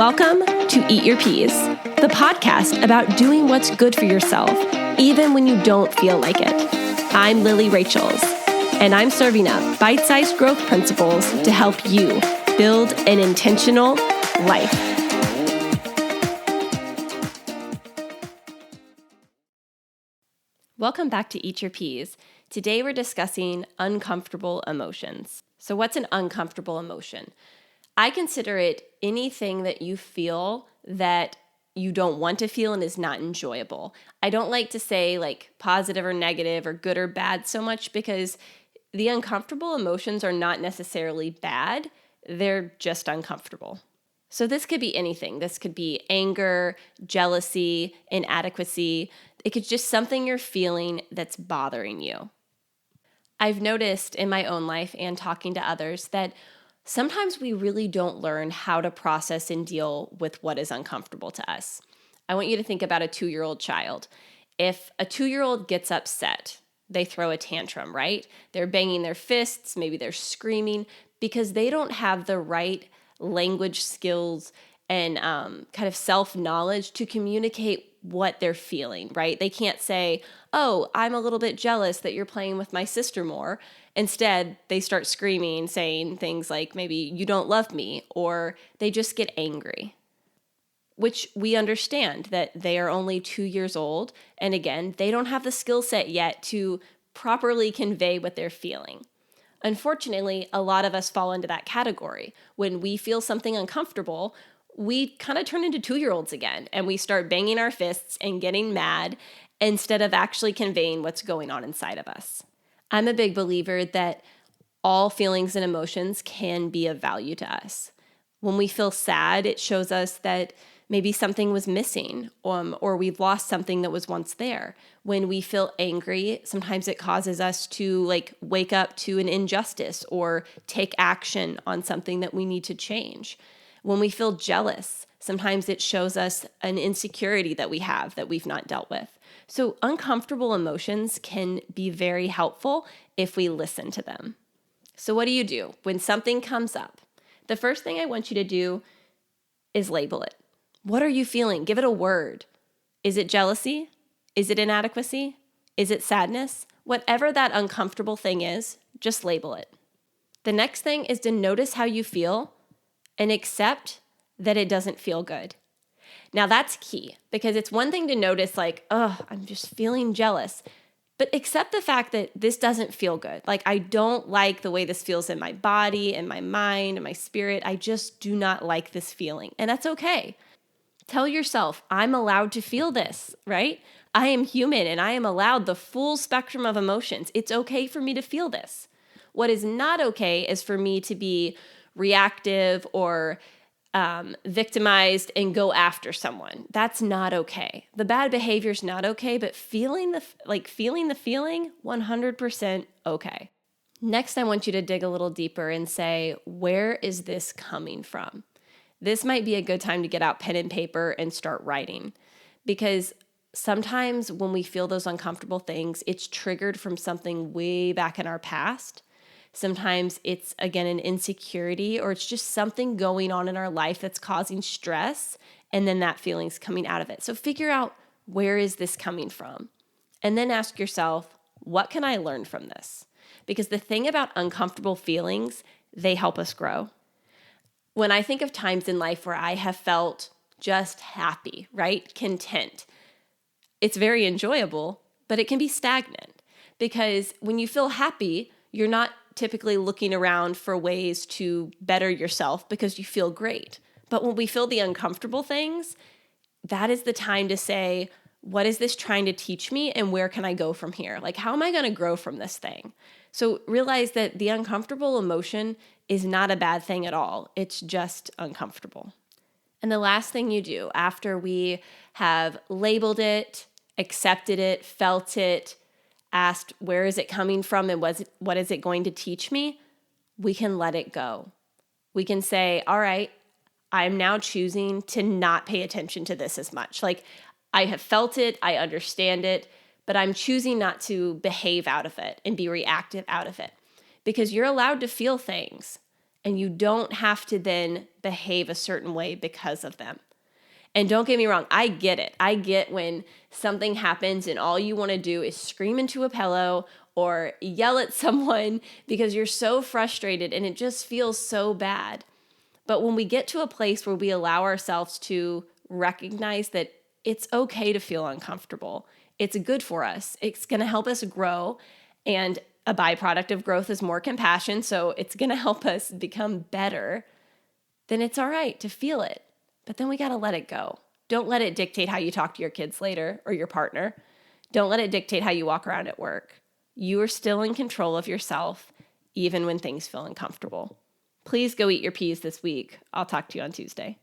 Welcome to Eat Your Peas, the podcast about doing what's good for yourself, even when you don't feel like it. I'm Lily Rachels, and I'm serving up bite-sized growth principles to help you build an intentional life. Welcome back to Eat Your Peas. Today we're discussing uncomfortable emotions. So what's an uncomfortable emotion? I consider it anything that you feel that you don't want to feel and is not enjoyable. I don't like to say like positive or negative or good or bad so much because the uncomfortable emotions are not necessarily bad. They're just uncomfortable. So this could be anything. This could be anger, jealousy, inadequacy. It could just something you're feeling that's bothering you. I've noticed in my own life and talking to others that sometimes we really don't learn how to process and deal with what is uncomfortable to us. I want you to think about a 2-year-old child. If a 2-year-old gets upset, they throw a tantrum, right? They're banging their fists, maybe they're screaming because they don't have the right language skills and kind of self-knowledge to communicate what they're feeling, right? They can't say, oh, I'm a little bit jealous that you're playing with my sister more. Instead, they start screaming, saying things like maybe you don't love me, or they just get angry, which we understand that they are only 2 years old. And again, they don't have the skill set yet to properly convey what they're feeling. Unfortunately, a lot of us fall into that category. When we feel something uncomfortable, we kind of turn into 2-year-olds again, and we start banging our fists and getting mad instead of actually conveying what's going on inside of us. I'm a big believer that all feelings and emotions can be of value to us. When we feel sad, it shows us that maybe something was missing, or we've lost something that was once there. When we feel angry, sometimes it causes us to wake up to an injustice or take action on something that we need to change. When we feel jealous, sometimes it shows us an insecurity that we have that we've not dealt with. So uncomfortable emotions can be very helpful if we listen to them. So what do you do when something comes up? The first thing I want you to do is label it. What are you feeling? Give it a word. Is it jealousy? Is it inadequacy? Is it sadness? Whatever that uncomfortable thing is, just label it. The next thing is to notice how you feel and accept that it doesn't feel good. Now that's key because it's one thing to notice I'm just feeling jealous, but accept the fact that this doesn't feel good. I don't like the way this feels in my body and my mind and my spirit. I just do not like this feeling, and that's okay. Tell yourself, I'm allowed to feel this, right? I am human and I am allowed the full spectrum of emotions. It's okay for me to feel this. What is not okay is for me to be reactive or victimized and go after someone. That's not okay. The bad behavior is not okay, but feeling the feeling, 100% okay. Next, I want you to dig a little deeper and say, where is this coming from? This might be a good time to get out pen and paper and start writing, because sometimes when we feel those uncomfortable things, it's triggered from something way back in our past. Sometimes it's, again, an insecurity, or it's just something going on in our life that's causing stress, and then that feeling's coming out of it. So figure out, where is this coming from? And then ask yourself, what can I learn from this? Because the thing about uncomfortable feelings, they help us grow. When I think of times in life where I have felt just happy, right? Content, it's very enjoyable, but it can be stagnant, because when you feel happy, you're not typically looking around for ways to better yourself because you feel great. But when we feel the uncomfortable things, that is the time to say, what is this trying to teach me, and where can I go from here? How am I going to grow from this thing? So realize that the uncomfortable emotion is not a bad thing at all. It's just uncomfortable. And the last thing you do after we have labeled it, accepted it, felt it, asked where is it coming from and what is it going to teach me, we can let it go. We can say, all right, I'm now choosing to not pay attention to this as much. I have felt it, I understand it, but I'm choosing not to behave out of it and be reactive out of it, because you're allowed to feel things. And you don't have to then behave a certain way because of them. And don't get me wrong, I get it. I get when something happens and all you want to do is scream into a pillow or yell at someone because you're so frustrated and it just feels so bad. But when we get to a place where we allow ourselves to recognize that it's okay to feel uncomfortable, it's good for us, it's going to help us grow, and a byproduct of growth is more compassion, so it's going to help us become better, then it's all right to feel it. But then we got to let it go. Don't let it dictate how you talk to your kids later or your partner. Don't let it dictate how you walk around at work. You are still in control of yourself, even when things feel uncomfortable. Please go eat your peas this week. I'll talk to you on Tuesday.